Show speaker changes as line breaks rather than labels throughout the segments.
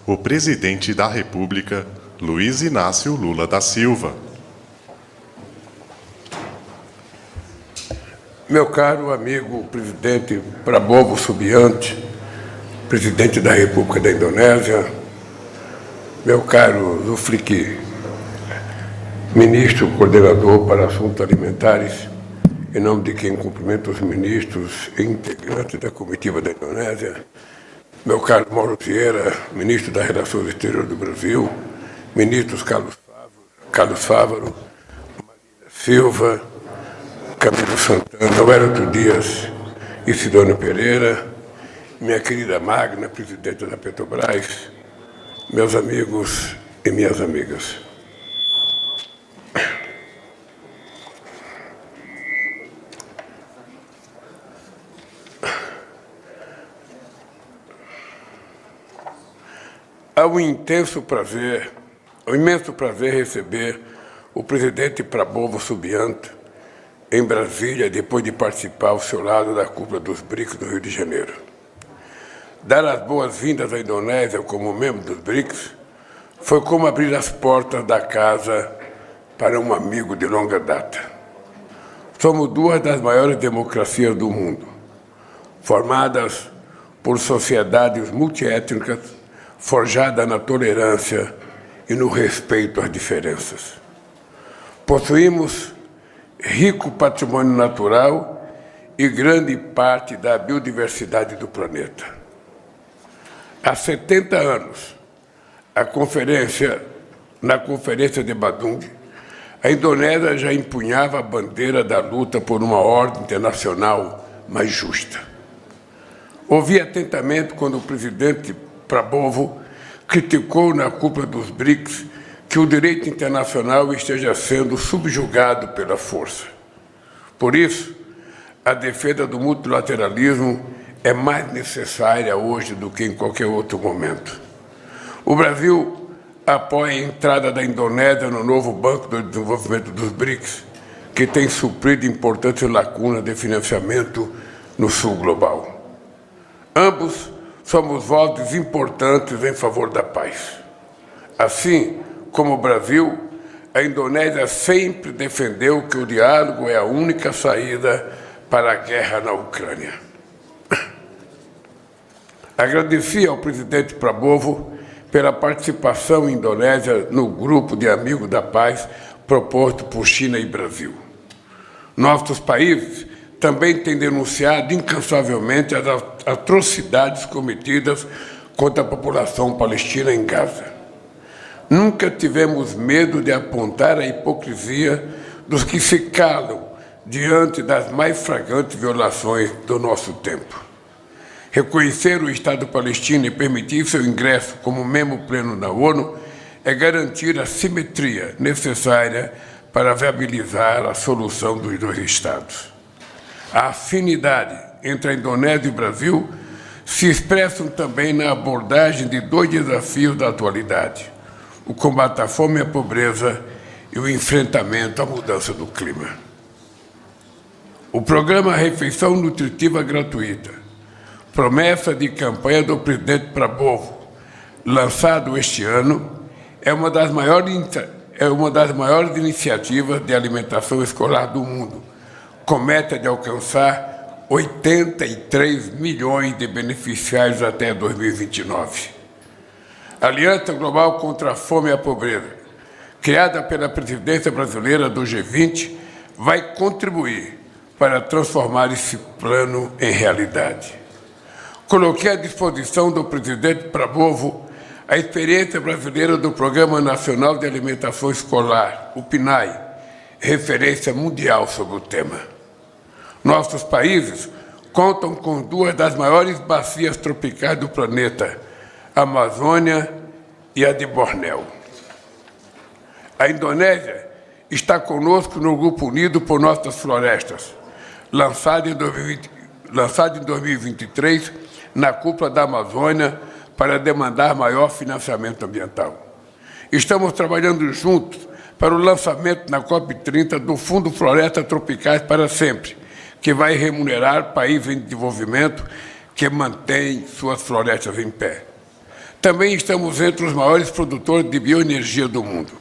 O Presidente da República, Luiz Inácio Lula da Silva.
Meu caro amigo Presidente Prabowo Subiante, Presidente da República da Indonésia, meu caro Zulfikar, Ministro Coordenador para Assuntos Alimentares, em nome de quem cumprimento os ministros e integrantes da comitiva da Indonésia, meu caro Mauro Vieira, Ministro das Relações Exteriores do Brasil, ministros Carlos Fávaro, Maria Silva, Camilo Santana, Wellington Dias e Sidônio Pereira, minha querida Magna, presidente da Petrobras, meus amigos e minhas amigas. É um imenso prazer receber o presidente Prabowo Subiante em Brasília, depois de participar ao seu lado da cúpula dos BRICS no Rio de Janeiro. Dar as boas-vindas à Indonésia como membro dos BRICS foi como abrir as portas da casa para um amigo de longa data. Somos duas das maiores democracias do mundo, formadas por sociedades multiétnicas, forjada na tolerância e no respeito às diferenças. Possuímos rico patrimônio natural e grande parte da biodiversidade do planeta. Há 70 anos, na Conferência de Bandung, a Indonésia já empunhava a bandeira da luta por uma ordem internacional mais justa. Ouvi atentamente quando o presidente Prabowo criticou na cúpula dos BRICS que o direito internacional esteja sendo subjugado pela força. Por isso, a defesa do multilateralismo é mais necessária hoje do que em qualquer outro momento. O Brasil apoia a entrada da Indonésia no novo Banco de Desenvolvimento dos BRICS, que tem suprido importantes lacunas de financiamento no sul global. Ambos somos vozes importantes em favor da paz. Assim como o Brasil, a Indonésia sempre defendeu que o diálogo é a única saída para a guerra na Ucrânia. Agradeci ao presidente Prabowo pela participação indonésia no grupo de amigos da paz proposto por China e Brasil. Nossos países também têm denunciado incansavelmente as atrocidades cometidas contra a população palestina em Gaza. Nunca tivemos medo de apontar a hipocrisia dos que se calam diante das mais flagrantes violações do nosso tempo. Reconhecer o Estado palestino e permitir seu ingresso como membro pleno da ONU é garantir a simetria necessária para viabilizar a solução dos dois Estados. A afinidade entre a Indonésia e o Brasil se expressam também na abordagem de dois desafios da atualidade: o combate à fome e à pobreza e o enfrentamento à mudança do clima. O programa Refeição Nutritiva Gratuita, promessa de campanha do presidente Prabowo, lançado este ano, é uma das maiores iniciativas de alimentação escolar do mundo, com meta de alcançar 83 milhões de beneficiários até 2029. A Aliança Global contra a Fome e a Pobreza, criada pela presidência brasileira do G20, vai contribuir para transformar esse plano em realidade. Coloquei à disposição do presidente Prabowo a experiência brasileira do Programa Nacional de Alimentação Escolar, o PNAE, referência mundial sobre o tema. Nossos países contam com duas das maiores bacias tropicais do planeta, a Amazônia e a de Bornéu. A Indonésia está conosco no Grupo Unido por Nossas Florestas, lançado em 2023 na cúpula da Amazônia para demandar maior financiamento ambiental. Estamos trabalhando juntos para o lançamento na COP30 do Fundo Florestas Tropicais para Sempre, que vai remunerar países em desenvolvimento que mantêm suas florestas em pé. Também estamos entre os maiores produtores de bioenergia do mundo.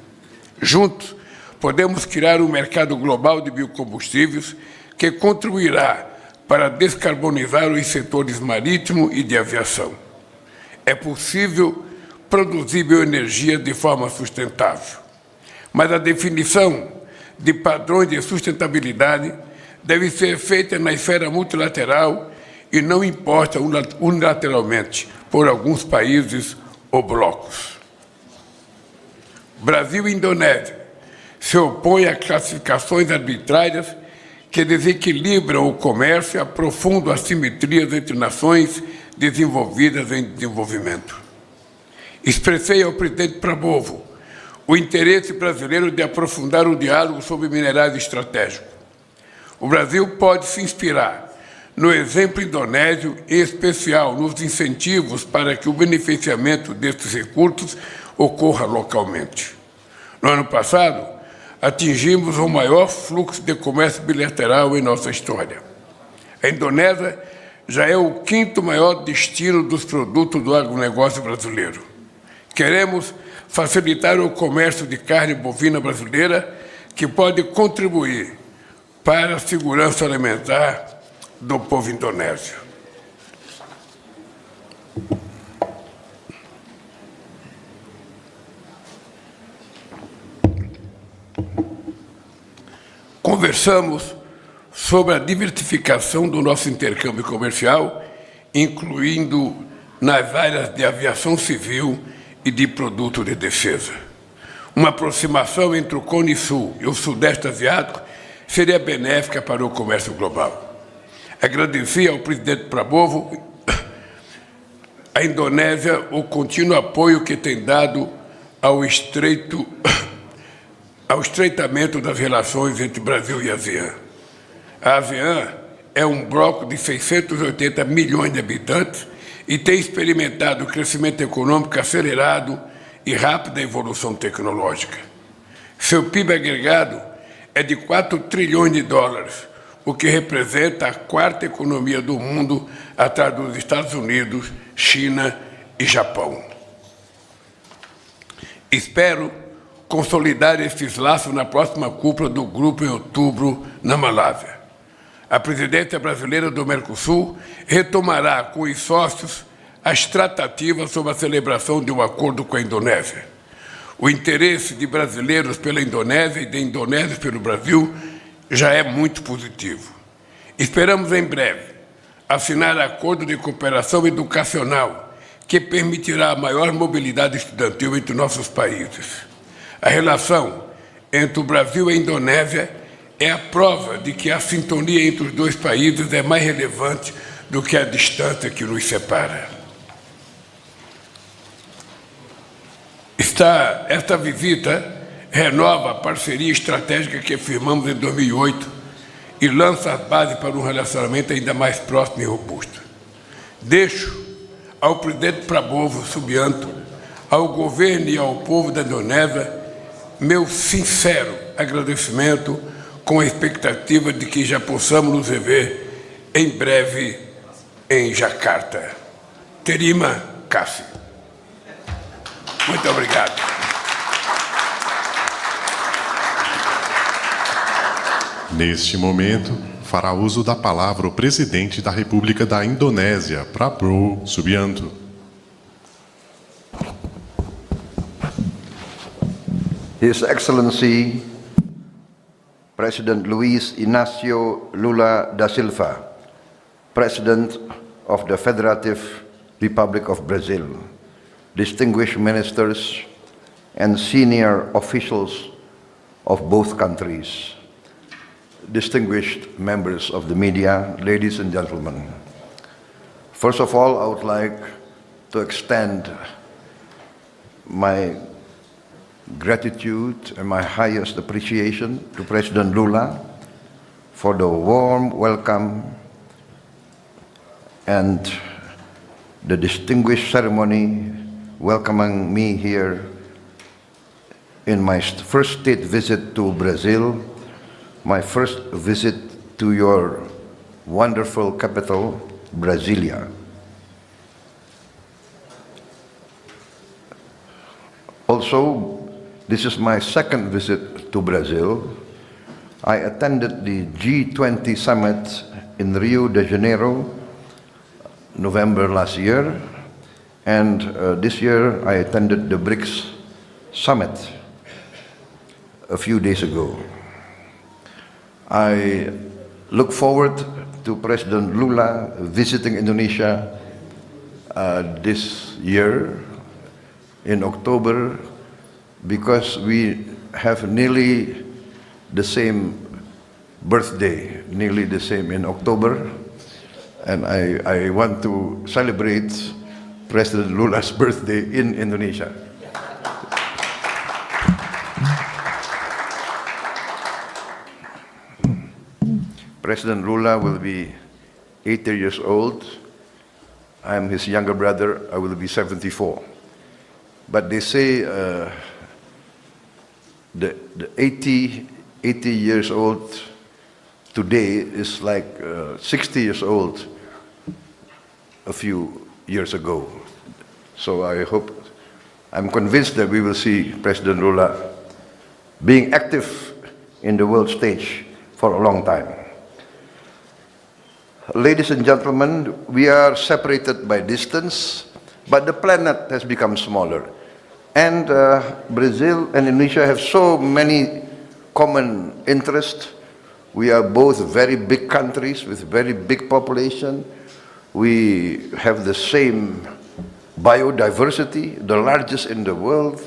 Juntos, podemos criar um mercado global de biocombustíveis que contribuirá para descarbonizar os setores marítimo e de aviação. É possível produzir bioenergia de forma sustentável, mas a definição de padrões de sustentabilidade deve ser feita na esfera multilateral e não imposta unilateralmente por alguns países ou blocos. Brasil e Indonésia se opõem a classificações arbitrárias que desequilibram o comércio e aprofundam assimetrias entre nações desenvolvidas em desenvolvimento. Expressei ao presidente Prabowo o interesse brasileiro de aprofundar o diálogo sobre minerais estratégicos. O Brasil pode se inspirar no exemplo indonésio, em especial nos incentivos para que o beneficiamento destes recursos ocorra localmente. No ano passado, atingimos o maior fluxo de comércio bilateral em nossa história. A Indonésia já é o quinto maior destino dos produtos do agronegócio brasileiro. Queremos facilitar o comércio de carne bovina brasileira, que pode contribuir para a segurança alimentar do povo indonésio. Conversamos sobre a diversificação do nosso intercâmbio comercial, incluindo nas áreas de aviação civil e de produtos de defesa. Uma aproximação entre o Cone Sul e o Sudeste Asiático seria benéfica para o comércio global. Agradeci ao presidente Prabowo, à Indonésia, o contínuo apoio que tem dado ao estreitamento das relações entre Brasil e ASEAN. A ASEAN é um bloco de 680 milhões de habitantes e tem experimentado crescimento econômico acelerado e rápida evolução tecnológica. Seu PIB agregado é de 4 trilhões de dólares, o que representa a quarta economia do mundo, atrás dos Estados Unidos, China e Japão. Espero consolidar esses laços na próxima cúpula do grupo em outubro, na Malásia. A presidência brasileira do Mercosul retomará com os sócios as tratativas sobre a celebração de um acordo com a Indonésia. O interesse de brasileiros pela Indonésia e de indonésios pelo Brasil já é muito positivo. Esperamos, em breve, assinar acordo de cooperação educacional que permitirá a maior mobilidade estudantil entre nossos países. A relação entre o Brasil e a Indonésia é a prova de que a sintonia entre os dois países é mais relevante do que a distância que nos separa. Esta visita renova a parceria estratégica que firmamos em 2008 e lança as bases para um relacionamento ainda mais próximo e robusto. Deixo ao presidente Prabowo Subianto, ao governo e ao povo da Indonésia meu sincero agradecimento, com a expectativa de que já possamos nos rever em breve em Jacarta. Terima kasih. Muito obrigado.
Neste momento, fará uso da palavra o presidente da República da Indonésia, Prabowo Subianto.
His Excellency President Luiz Inácio Lula da Silva, President of the Federative Republic of Brazil, distinguished ministers and senior officials of both countries, distinguished members of the media, ladies and gentlemen. First of all, I would like to extend my gratitude and my highest appreciation to President Lula for the warm welcome and the distinguished ceremony welcoming me here in my first state visit to Brazil, my first visit to your wonderful capital, Brasilia. Also, this is my second visit to Brazil. I attended the G20 summit in Rio de Janeiro, November last year, and this year I attended the BRICS summit a few days ago. I look forward to President Lula visiting Indonesia this year in October, because we have nearly the same birthday, nearly the same in October, and I want to celebrate President Lula's birthday in Indonesia. President Lula will be 80 years old. I am his younger brother. I will be 74. But they say the 80 years old today is like 60 years old a few years ago. So I'm convinced that we will see President Lula being active in the world stage for a long time. Ladies and gentlemen, we are separated by distance, but the planet has become smaller. And Brazil and Indonesia have so many common interests. We are both very big countries with very big population. We have the same biodiversity, the largest in the world.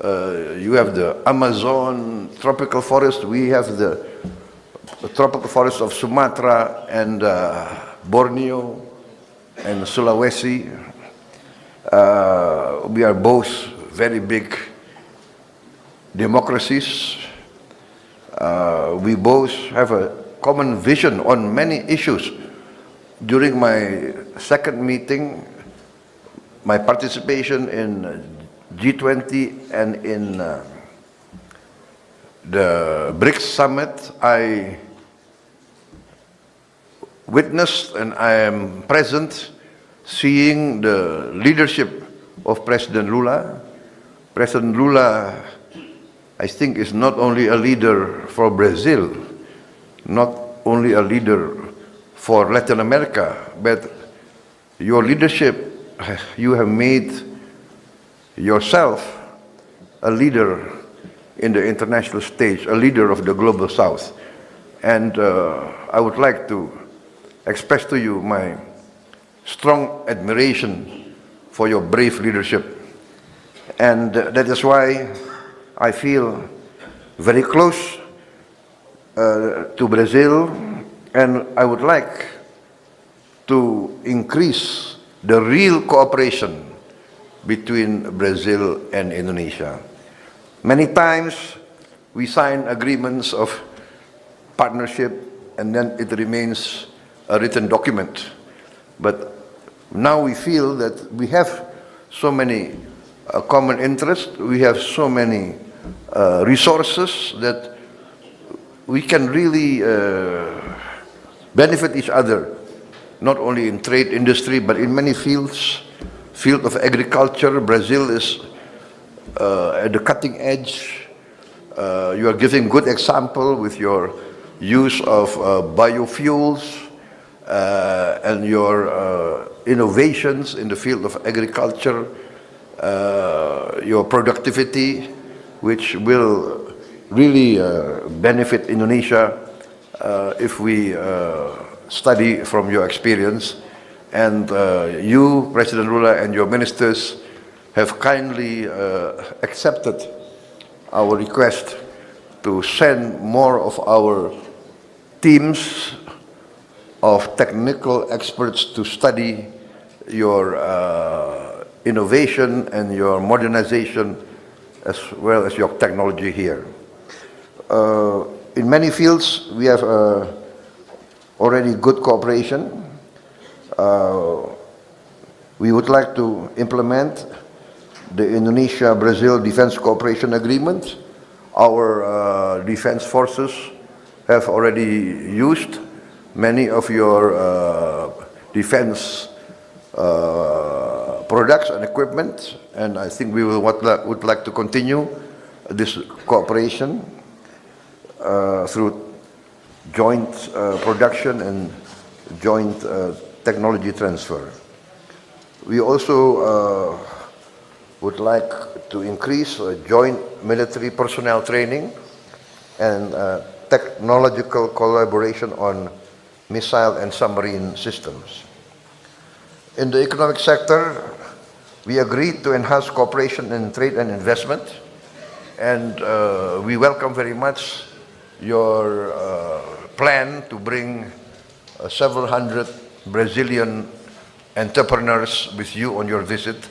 You have the Amazon tropical forest. We have the tropical forest of Sumatra and Borneo and Sulawesi. We are both very big democracies. We both have a common vision on many issues. During my second meeting, my participation in G20 and in the BRICS summit, I witnessed and I am present seeing the leadership of President Lula. President Lula, I think, is not only a leader for Brazil, not only a leader for Latin America, but your leadership, you have made yourself a leader in the international stage, a leader of the global South. And I would like to express to you my strong admiration for your brave leadership. And that is why I feel very close to Brazil, and I would like to increase the real cooperation between Brazil and Indonesia. Many times we sign agreements of partnership and then it remains a written document. But now we feel that we have so many common interests, we have so many resources that we can really benefit each other, not only in trade industry, but in many fields. Field of agriculture, Brazil is at the cutting edge. You are giving good example with your use of biofuels and your innovations in the field of agriculture, your productivity, which will really benefit Indonesia if we study from your experience. And you, President Lula, and your ministers have kindly accepted our request to send more of our teams of technical experts to study your innovation and your modernization, as well as your technology here. In many fields, we have already good cooperation. We would like to implement the Indonesia-Brazil Defense Cooperation Agreement. Our defense forces have already used many of your defense products and equipment, and I think we would like to continue this cooperation through joint production and joint technology transfer. We also would like to increase joint military personnel training and technological collaboration on missile and submarine systems. In the economic sector, we agreed to enhance cooperation in trade and investment, and we welcome very much your plan to bring several hundred Brazilian entrepreneurs with you on your visit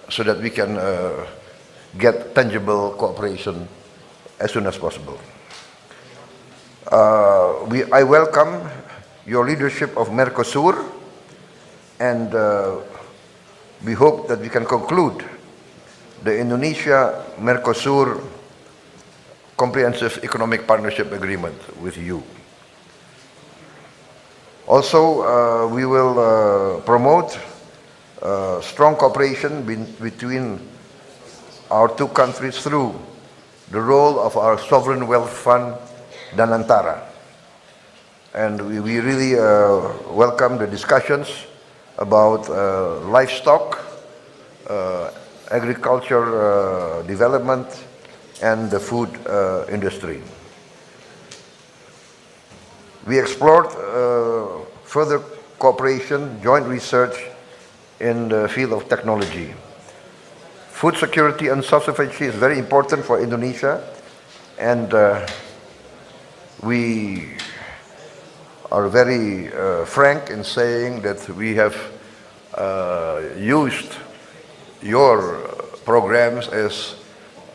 so that we can get tangible cooperation as soon as possible. I welcome your leadership of Mercosur, and we hope that we can conclude the Indonesia-Mercosur Comprehensive Economic Partnership Agreement with you. Also, we will promote strong cooperation between our two countries through the role of our sovereign wealth fund, Danantara. And we really welcome the discussions about livestock, agriculture development, and the food industry. We explored further cooperation, joint research in the field of technology. Food security and self-sufficiency is very important for Indonesia, and we are very frank in saying that we have used your programs as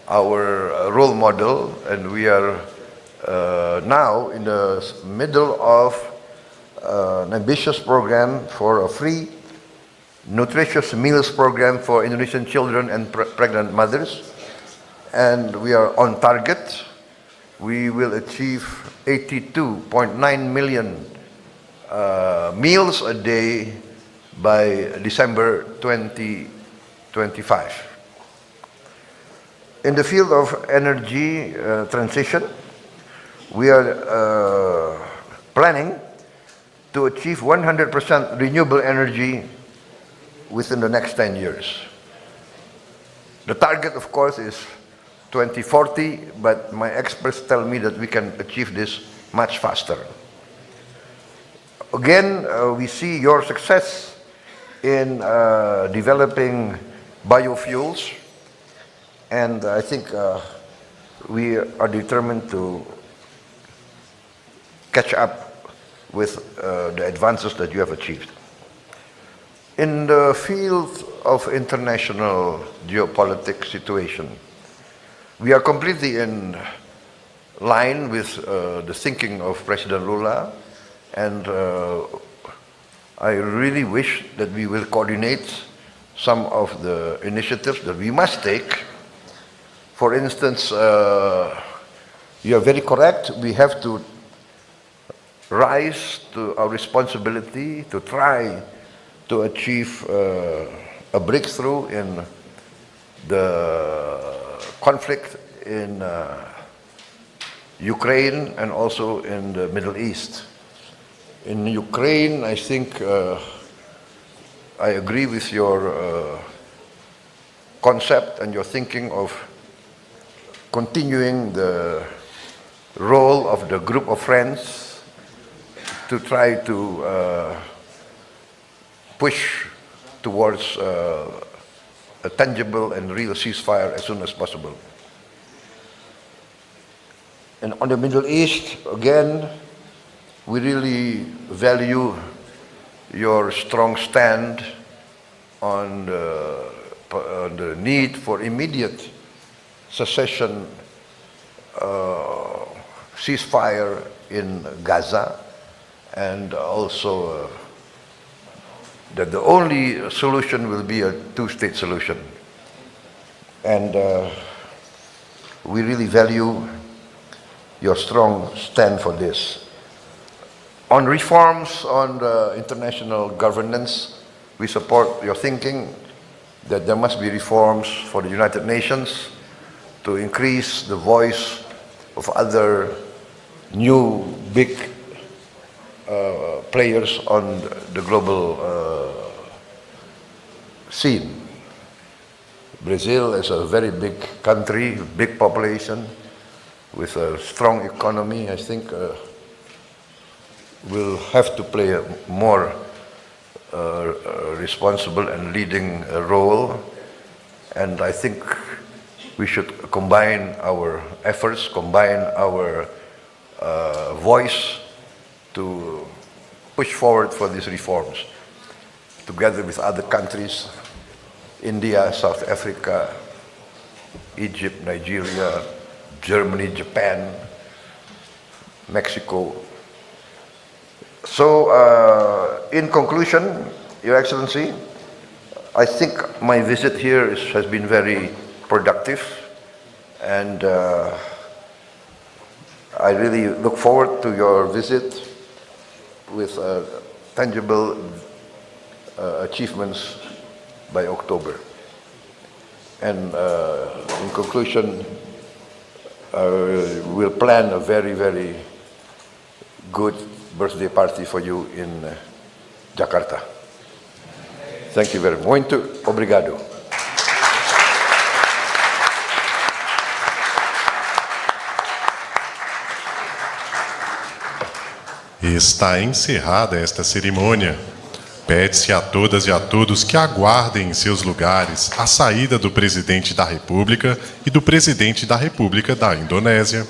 our role model, and we are now in the middle of an ambitious program for a free nutritious meals program for Indonesian children and pregnant mothers, and we are on target. We will achieve 82.9 million meals a day by December 2025. In the field of energy transition, we are planning to achieve 100% renewable energy within the next 10 years. The target, of course, is 2040, but my experts tell me that we can achieve this much faster. Again, we see your success in developing biofuels, and I think we are determined to catch up with the advances that you have achieved. In the field of international geopolitical situation, we are completely in line with the thinking of President Lula, and I really wish that we will coordinate some of the initiatives that we must take. For instance, you are very correct, we have to rise to our responsibility to try to achieve a breakthrough in the conflict in Ukraine and also in the Middle East. In Ukraine, I think I agree with your concept and your thinking of continuing the role of the group of friends to try to push towards a tangible and real ceasefire as soon as possible. And on the Middle East, again, we really value your strong stand on the need for immediate cessation, ceasefire in Gaza, and also that the only solution will be a two-state solution. And we really value your strong stand for this. On reforms on the international governance, we support your thinking. that there must be reforms for the United Nations to increase the voice of other new big players on the global scene. Brazil is a very big country, big population, with a strong economy. I think will have to play a more responsible and leading role. And I think we should combine our efforts, combine our voice to push forward for these reforms, together with other countries, India, South Africa, Egypt, Nigeria, Germany, Japan, Mexico. So, in conclusion, Your Excellency, I think my visit here has been very productive, and I really look forward to your visit with tangible achievements by October. And in conclusion, we'll plan a very, very good birthday party for you in Jakarta. Thank you very much. Muito obrigado.
Está encerrada esta cerimônia. Pede-se a todas e a todos que aguardem em seus lugares a saída do Presidente da República e do Presidente da República da Indonésia.